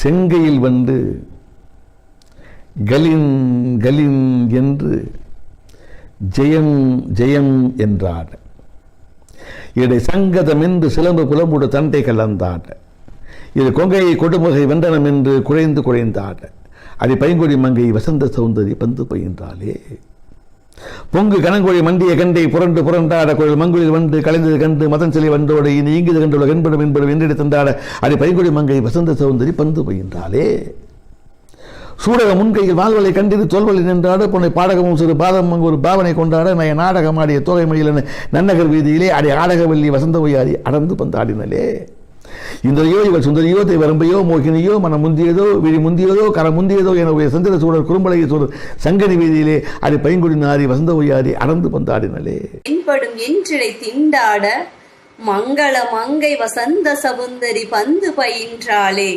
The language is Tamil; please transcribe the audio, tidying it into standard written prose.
செங்கையில் வந்து கலின் கலின் என்று ஜெயம் ஜெயம் என்றாட, இடை சங்கதம் என்று சிலம்பு புலம்புடு தண்டை கலந்தாட, இது கொங்கையை கொடுமுகை வெண்டனம் என்று குழைந்து குழைந்தாட, அடி பைங்கொடி மங்கை வசந்த சௌந்தரி பந்து பயின்றாலே, பொங்கு கனங்கொழி மண்டிய கண்டை புரண்டு புரண்டாட, கோயில் மங்குளில் வந்து கலைந்தது கண்டு மதன் சிலை வந்தோடு இனி இங்கிது கண்டுள்ள என்படும் என்படும் என்றெடு தந்தாட, அடி பைங்கொடி மங்கை வசந்த சௌந்தரி பந்து பயின்றாலே, சூடக முன்கையில் வாழ்வலை கண்டிது தோல்வலை நின்றாடு, பொன்னை பாடகமும் சிறு பாதம் ஒரு பாவனை கொண்டாட, நய நாடகமாடிய தோகை மொழியில் நன்னகர் வீதியிலே அடி ஆடகவல்லி வசந்த ஒய்யாரி அடர்ந்து பந்தாடினலே, இந்திரையோ இவள் சுந்தரியோ தெய்வரம்பையோ மோகினியோ மனம் முந்தியதோ விழி முந்தியதோ கர முந்தியதோ என சந்திர சூழல் குறும்பலையை சூழல் சங்கனி வீதியிலே அடி பைங்குடி நாரி வசந்த ஒய்யாரி அடர்ந்து பந்தாடினலே, என்படும் என்றிடை திண்டாட மங்கள மங்கை வசந்த சவுந்தரி பந்து பயின்றாளே.